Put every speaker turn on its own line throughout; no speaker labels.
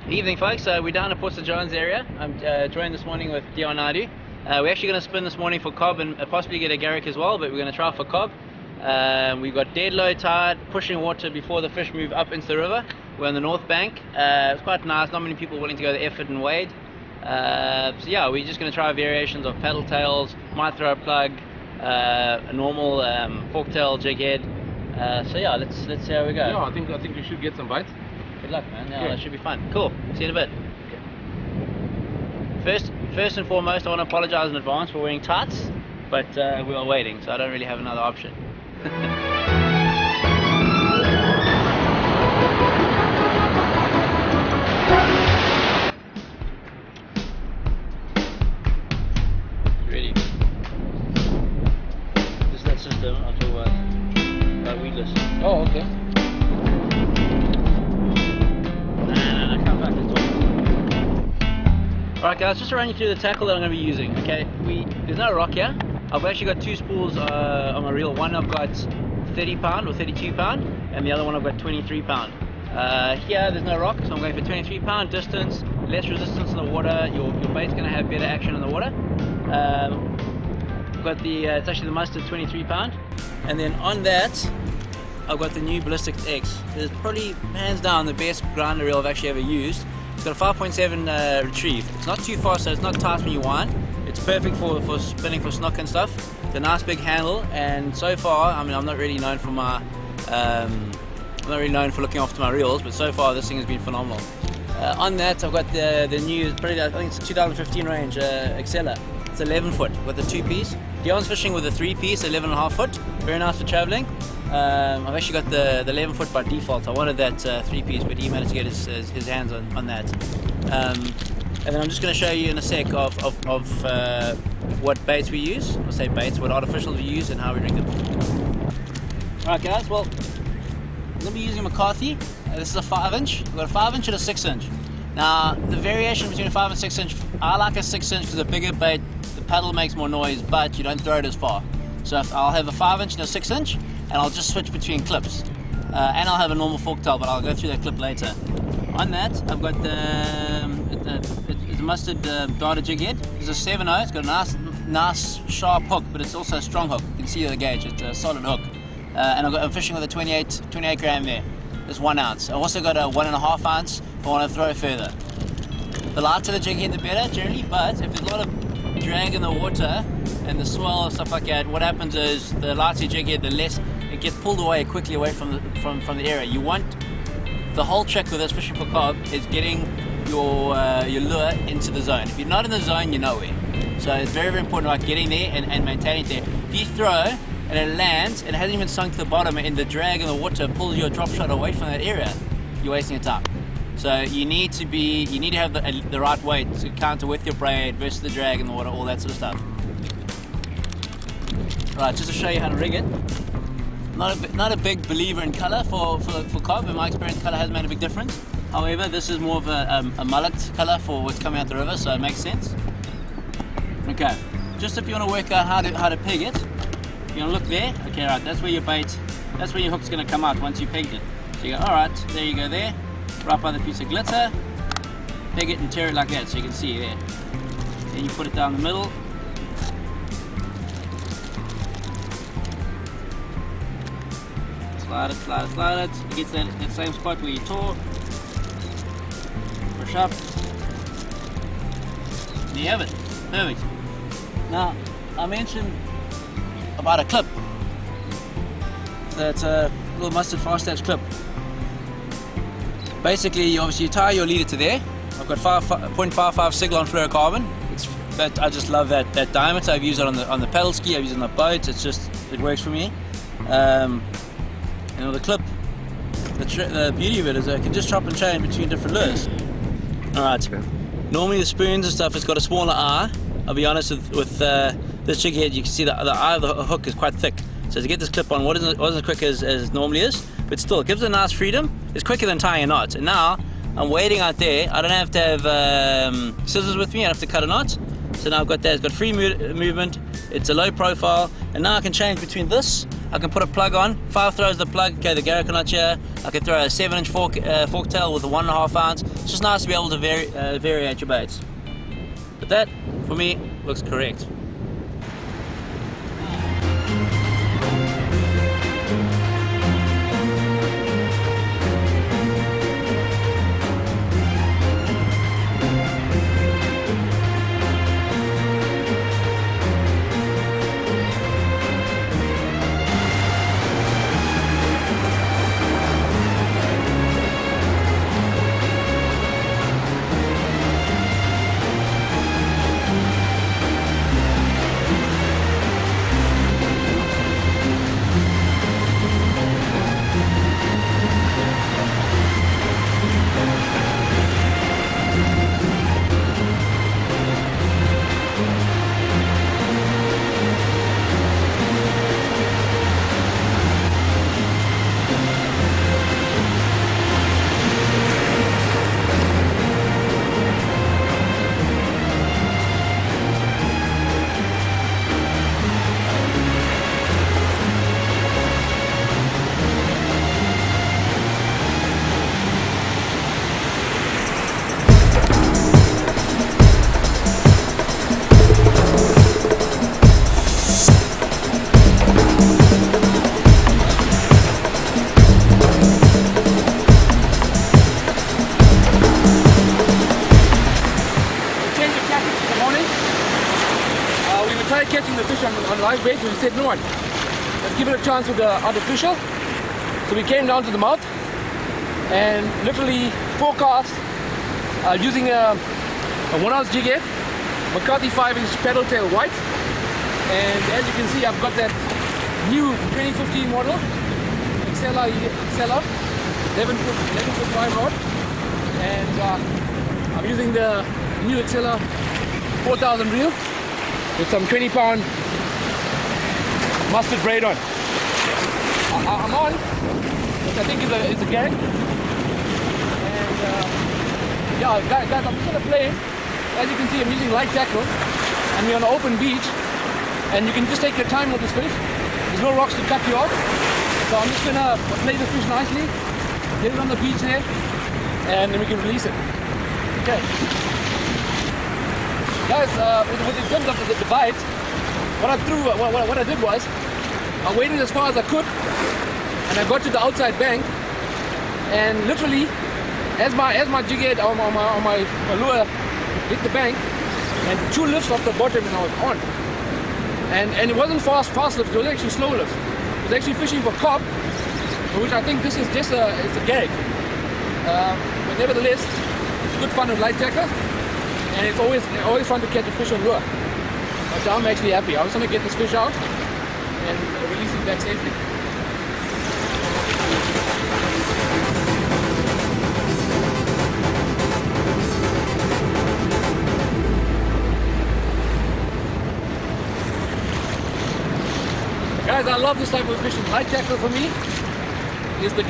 Evening folks, we're down at Port St John's area. I'm joined this morning with Deon and Naidoo. We're actually going to spin this morning for cob and possibly get a Garrick as well, but we're going to try for cob. We've got dead low tide, pushing water before the fish move up into the river. We're on the north bank. It's quite nice, not many people willing to go the effort and wade. So yeah, we're just going to try variations of paddle tails, might throw a plug, a normal fork tail jig head. So yeah, let's see how we go.
Yeah, I think we should get some bites.
Good luck, man. Yeah, that should be fun. Cool. See you in a bit. Okay. First and foremost, I want to apologize in advance for wearing tights, but we are waiting, so I don't really have another option. Ready? This is that system I'm talking about weedless.
Oh, okay.
Alright guys, just to run you through the tackle that I'm going to be using. Okay, there's no rock here. I've actually got two spools on my reel. One I've got 30 pound or 32 pound, and the other one I've got 23 pound. Here there's no rock, so I'm going for 23 pound distance, less resistance in the water. Your bait's going to have better action in the water. I've got it's actually the mustard 23 pound, and then on that I've got the new Ballistic X. It's probably hands down the best grinder reel I've actually ever used. It's got a 5.7 retrieve. It's not too fast, so it's not tight when you wind. It's perfect for spinning for snook and stuff. It's a nice big handle, and so far, I mean, I'm not really known for my, I'm not really known for looking after my reels, but so far this thing has been phenomenal. On that, I've got the new, I think it's a 2015 range Exceller. It's 11 foot with a 2-piece. Deon's fishing with a 3-piece, 11.5 foot. Very nice for traveling. I've actually got the 11 foot by default. I wanted that 3-piece, but he managed to get his hands on that. And then I'm just going to show you in a sec of what baits we use. I'll say baits, what artificials we use and how we rig them. Alright guys, well, I'm going to be using McCarthy. This is a 5-inch. We've got a 5-inch and a 6-inch. Now, the variation between a 5 and 6-inch, I like a 6-inch because a bigger bait, the paddle makes more noise, but you don't throw it as far. So I'll have a 5-inch and a 6-inch, and I'll just switch between clips. And I'll have a normal fork tail, but I'll go through that clip later. On that, I've got it's a mustard darter jig head. It's a 7.0. It's got a nice sharp hook, but it's also a strong hook. You can see the gauge. It's a solid hook. And I'm fishing with a 28 gram there. It's 1 ounce. I've also got a 1.5 ounce if I want to throw further. The lighter the jig head, the better generally. But if there's a lot of drag in the water and the swell and stuff like that, what happens is the lighter your jig head, the less it gets pulled quickly away from the area. You want the whole trick with this fishing for cob is getting your lure into the zone. If you're not in the zone, you're nowhere. So it's very, very important about getting there and maintaining it there. If you throw and it lands and it hasn't even sunk to the bottom and the drag in the water pulls your drop shot away from that area, you're wasting your time. So you need to have the right weight to counter with your braid versus the drag in the water, all that sort of stuff. Right, just to show you how to rig it. Not a big believer in colour for cob. In my experience, colour has made a big difference. However, this is more of a mullet colour for what's coming out the river, so it makes sense. Okay, just if you want to work out how to peg it, you're going to look there. Okay, right, that's where your hook's going to come out once you pegged it. So you go, alright, there you go there. Wrap by the piece of glitter, peg it and tear it like that so you can see there. Then you put it down the middle. Slide it. You get to that same spot where you tore. Push up. And you have it. Perfect. Now, I mentioned about a clip. That's a little mustard fast edge clip. Basically, you tie your leader to there. I've got 0.55 Siglon fluorocarbon. But I just love that diameter. I've used it on the paddle ski. I've used it on the boat. It works for me. The clip, the beauty of it is I can just chop and change between different lures. Alright, normally the spoons and stuff, it's got a smaller eye. I'll be honest with this jig head, you can see the eye of the hook is quite thick. So to get this clip on wasn't as quick as it normally is, but still it gives it a nice freedom. It's quicker than tying a knot. And now I'm waiting out there. I don't have to have scissors with me. I don't have to cut a knot. So now I've got that. It's got free movement. It's a low profile, and now I can change between this. I can put a plug on, 5 throws the plug, okay, the Garrick notch here. I can throw a 7-inch fork tail with a 1.5 ounce. It's just nice to be able to variate your baits. But that, for me, looks correct.
Catching the fish on live bait, we said, no one, let's give it a chance with the artificial. So we came down to the mouth and literally forecast using a 1 ounce jig head, McCarthy 5-inch paddle tail white, and as you can see, I've got that new 2015 model Excella 11 foot 5 rod, and I'm using the new Excella 4000 reel with some 20-pound mustard braid on. I'm on, which I think is a Garrick. And yeah, guys, I'm just gonna play. As you can see, I'm using light tackle, and we're on an open beach, and you can just take your time with this fish. There's no rocks to cut you off. So I'm just gonna play the fish nicely, get it on the beach there, and then we can release it. Okay. Guys, in terms of the bite, what I did was, I waited as far as I could, and I got to the outside bank, and literally, as my jig head on my lure hit the bank, and 2 lifts off the bottom, and I was on. And it wasn't fast lifts, it was actually slow lifts. It was actually fishing for carp, which I think this is just it's a Garrick. But nevertheless, it's good fun with light tackle. And it's always fun to catch a fish on lure. But I'm actually happy. I was going to get this fish out and release it back safely. Guys, I love this type of fishing. Light tackle for me is the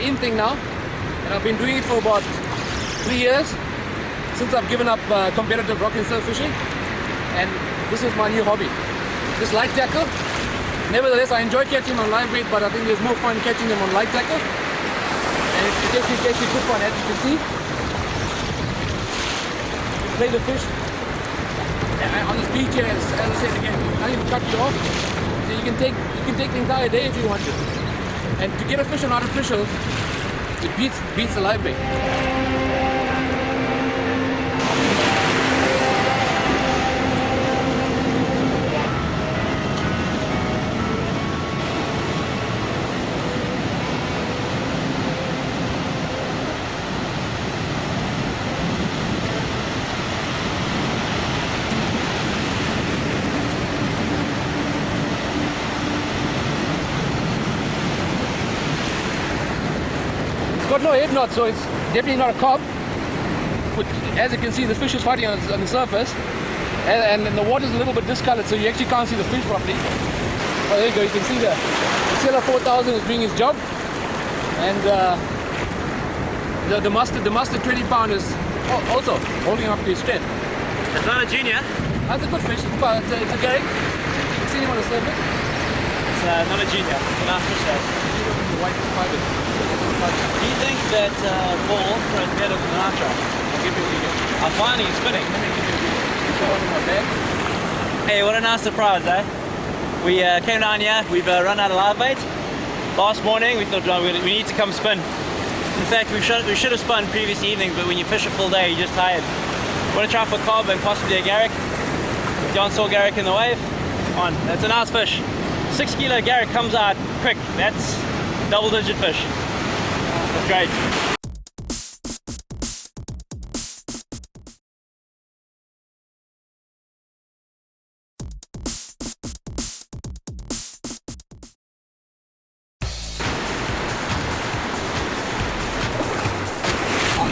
in thing now, and I've been doing it for about 3 years. Since I've given up competitive rock and surf fishing, and this is my new hobby. This light tackle. Nevertheless, I enjoy catching them on live bait, but I think there's more fun catching them on light tackle. And it's actually good fun, as you can see. Play the fish. And on this beach here, as I said again, I can't even cut you off. So you can take the entire day if you want to. And to get a fish on artificial, it beats the live bait. Got no head knot, so it's definitely not a carp. But as you can see, the fish is fighting on the surface, and the water is a little bit discolored, so you actually can't see the fish properly. Oh, there you go. You can see the Excella 4000 is doing his job, and the mustard 20-pound is also holding up to his strength.
It's not a junior.
That's a good fish. It's a Garrick. You can see him on the surface.
not a junior. It's a nice fish though. Do you think that ball throws better than an archer? I'll give you a video. I'm finally spinning. Let me give you a video. Hey, what a nice surprise, eh? We came down here, we've run out of live bait. Last morning we thought we need to come spin. In fact, we should have spun previous evening, but when you fish a full day, you're just tired. Want to try for cob and possibly a Garrick. Deon saw Garrick in the wave. On, that's a nice fish. 6 kilo Garrick comes out quick. That's double-digit fish. That's great.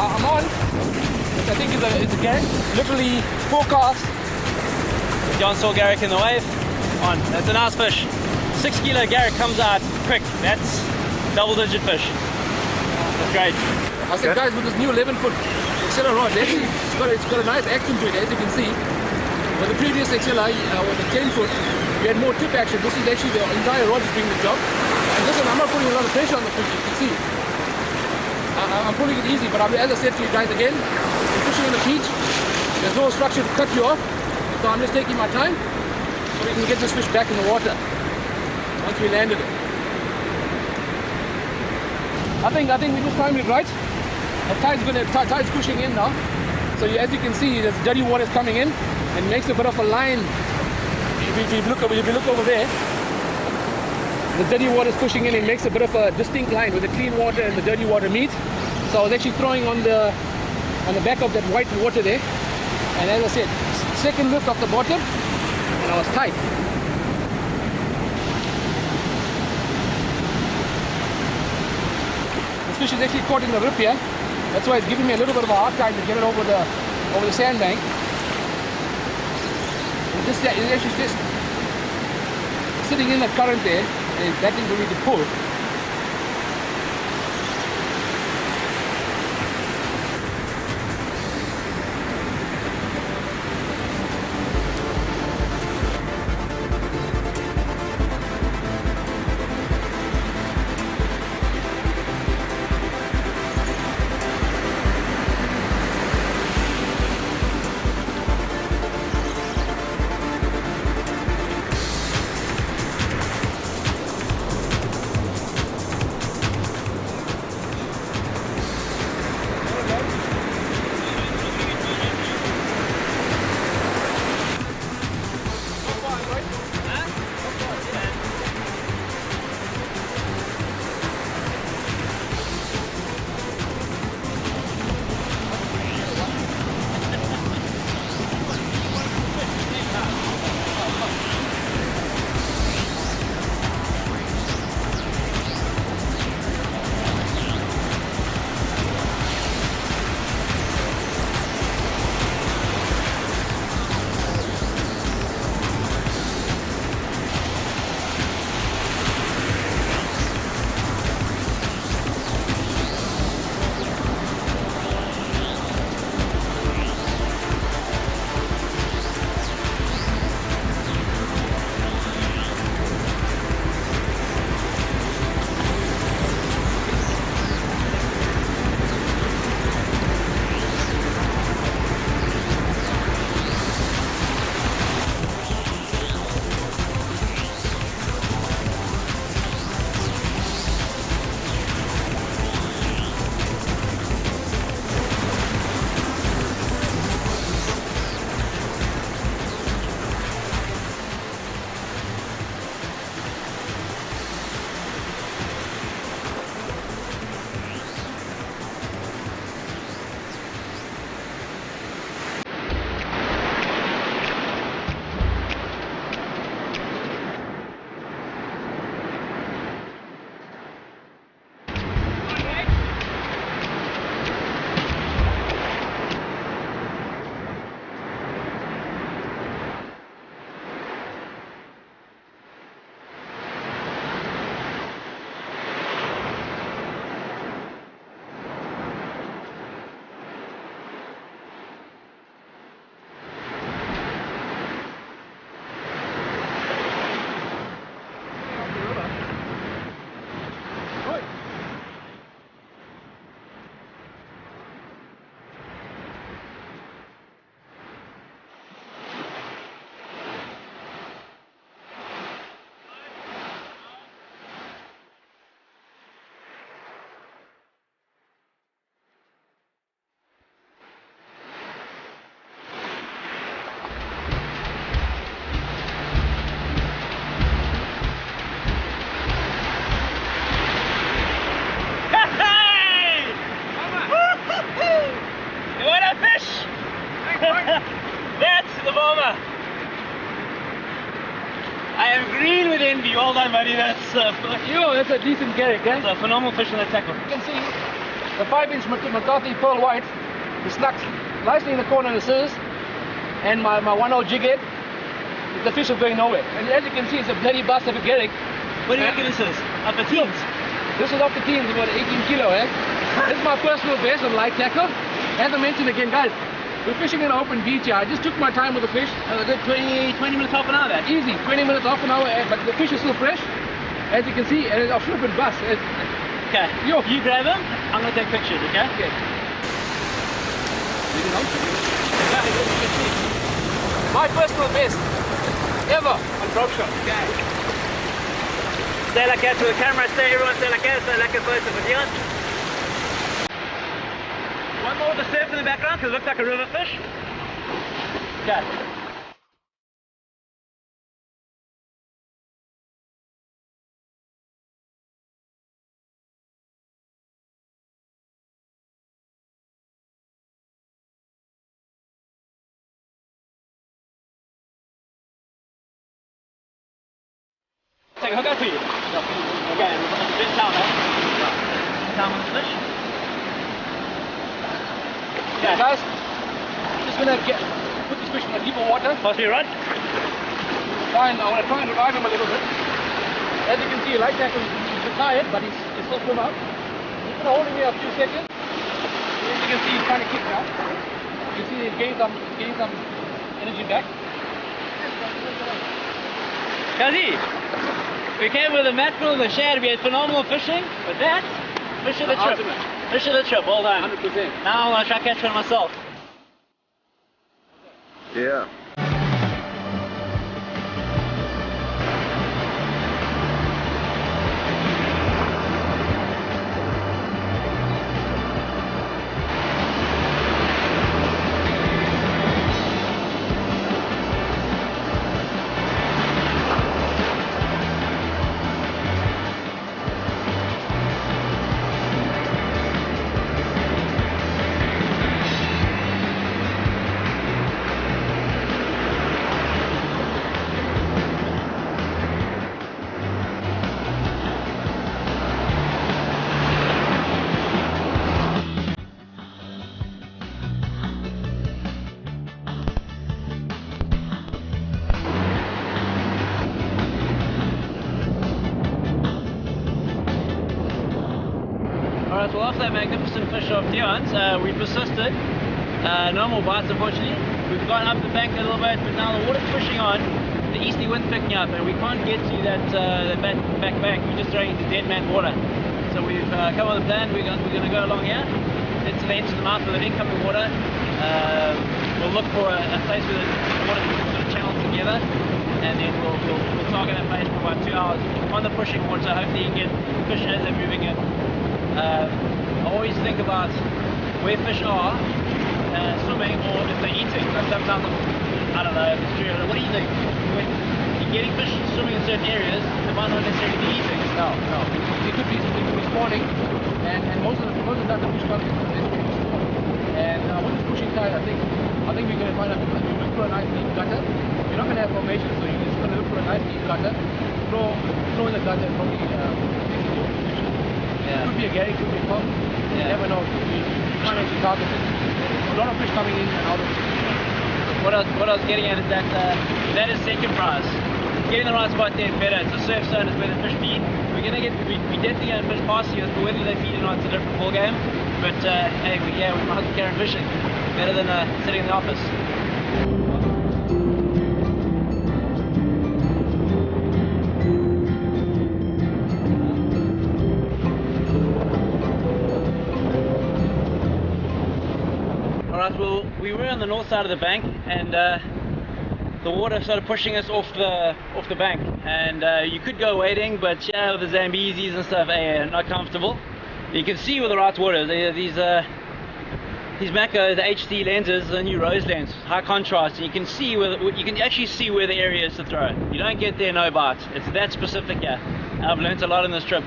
I'm on. I think it's a Garrick. Literally forecast.
Deon saw Garrick in the wave. On, that's a nice fish. 6 kilo Garrick comes out quick. That's double-digit fish. That's great.
I said, guys, with this new 11-foot Excella rod, it's got a nice action to it, as you can see. With the previous Excella, with the 10-foot, we had more tip action. This is actually the entire rod is doing the job. And listen, I'm not putting a lot of pressure on the fish, you can see. I'm pulling it easy, but as I said to you guys again, we're fishing on the beach. There's no structure to cut you off. So I'm just taking my time so we can get this fish back in the water once we landed it. I think we just timed it right. The tide's pushing in now. So as you can see, there's dirty water coming in and makes a bit of a line. If you look over there, the dirty water is pushing in and makes a bit of a distinct line where the clean water and the dirty water meet. So I was actually throwing on the back of that white water there. And as I said, second lift off the bottom, and I was tight. This fish is actually caught in the rip here. That's why it's giving me a little bit of a hard time to get it over the sandbank. It's actually just sitting in the current there. There's nothing for me to pull.
the bomber. I am green with envy. Well done, buddy. That's
that's a decent Garrick, eh?
a phenomenal fish in the tackle.
You can see the 5-inch McCarthy pearl white is stuck nicely in the corner of the scissors, and my 1/0 jig head. The fish is going nowhere. And as you can see, it's a bloody bust of a Garrick.
What do you reckon this is? Upper teens?
This is off the teens, about 18 kilo, eh? This is my personal best on light tackle. As I mentioned again, guys, we're fishing in an open beach here. I just took my time with the fish.
A good 20 minutes, half an hour there.
Easy, 20 minutes, half an hour, but the fish is still fresh. As you can see, and it's a flippin' bust.
Okay, you grab him, I'm going to take pictures, okay?
Okay. My personal best ever on drop shot.
Okay. Stay like that to the camera, everyone stay like that, stay like a photo for Deon. One more with the surf in the background because it looks like a river fish. Okay. Take a hook out for you. Okay, big salmon. Salmon fish.
Okay, guys, I'm just gonna put this fish in a deeper water.
Pass me your rod.
I want to try and revive him a little bit. As you can see, light tackle is tired, but he's still swim out. He's been holding me a few seconds. As you can see, he's trying to kick now. You can see he's getting some energy back.
Kazi, we came with a mackerel and a shad. We had phenomenal fishing, but that, fish of the trip. Fish of the trip, well done.
100%.
Now I'm going to try to catch one myself.
Yeah.
Alright, well after that magnificent fish off Deon's, we persisted. No more bites unfortunately. We've gone up the bank a little bit, but now the water's pushing on, the easterly wind's picking up and we can't get to that back bank. We're just throwing into dead man water. So we've come up with a plan. We're going to go along here, into the mouth of the incoming water. We'll look for a place where the water can sort of channel together, and then we'll target that place for about 2 hours on the pushing water. Hopefully you can get fish as they're moving in. I always think about where fish are swimming or if they're eating. Like sometimes, I don't know if it's true. What do you think? When you're getting fish swimming in certain areas, they might not necessarily be eating.
No. It could be spawning, and most of the time the fish comes in from this way. And with this pushing tide, I think we're going to find out. You look for a nice deep gutter. You're not going to have formation, so you're just going to look for a nice deep gutter. Throw in the gutter and probably
Yeah.
could be a Garrick, could be a pump. You never know. You can't actually target it. A lot of fish coming in and out of it.
What I was getting at is that that is second prize. Getting the right spot there is better. It's a surf zone, it's where the fish feed. We definitely going to fish past here, but whether they feed or not, it's a different ball game. But hey, we might as well carry on fishing. Better than sitting in the office. Alright, well, we were on the north side of the bank, and the water started pushing us off the bank, and you could go wading, but yeah, with the Zambesis and stuff, not comfortable. You can see where the right water is. These macro, the HD lenses, the new rose lens, high contrast, and you can actually see where the area is to throw. You don't get there no bites. It's that specific here. I've learnt a lot on this trip.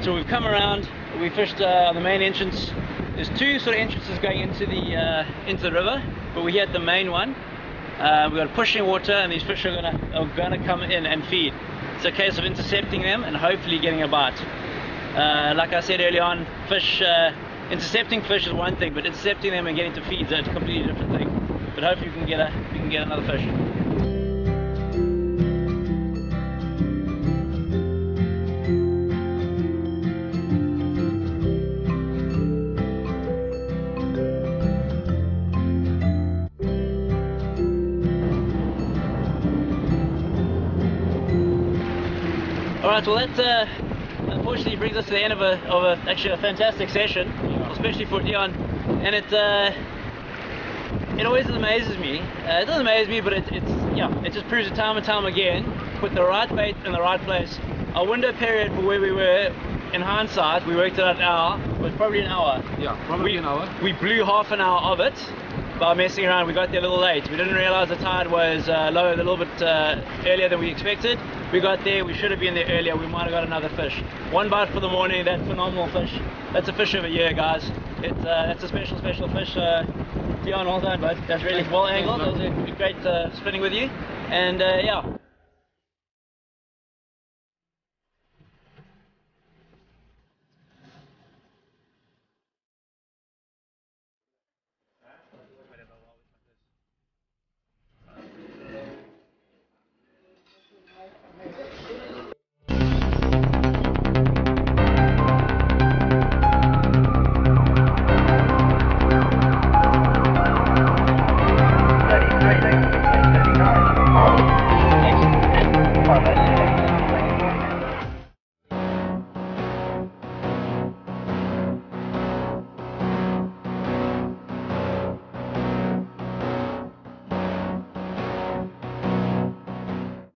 So we've come around, we fished on the main entrance. There's two sort of entrances going into the river, but we're here at the main one. We've got pushing water, and these fish are gonna come in and feed. It's a case of intercepting them and hopefully getting a bite. Like I said earlier on, intercepting fish is one thing, but intercepting them and getting to feed is a completely different thing. But hopefully we can get another fish. Alright, well that unfortunately brings us to the end of actually a fantastic session, especially for Deon, and it always amazes me. It doesn't amaze me, but it just proves it time and time again. Put the right bait in the right place. Our window period for where we were, in hindsight, we worked it out an hour, was probably an hour.
Yeah, probably an hour.
We blew half an hour of it by messing around. We got there a little late. We didn't realize the tide was lower, a little bit earlier than we expected. We got there, we should have been there earlier, we might have got another fish. One bite for the morning, that phenomenal fish. That's a fish of a year, guys. That's a special fish. Deon, well done, bud. That's really well angled. That was a great spinning with you. And yeah,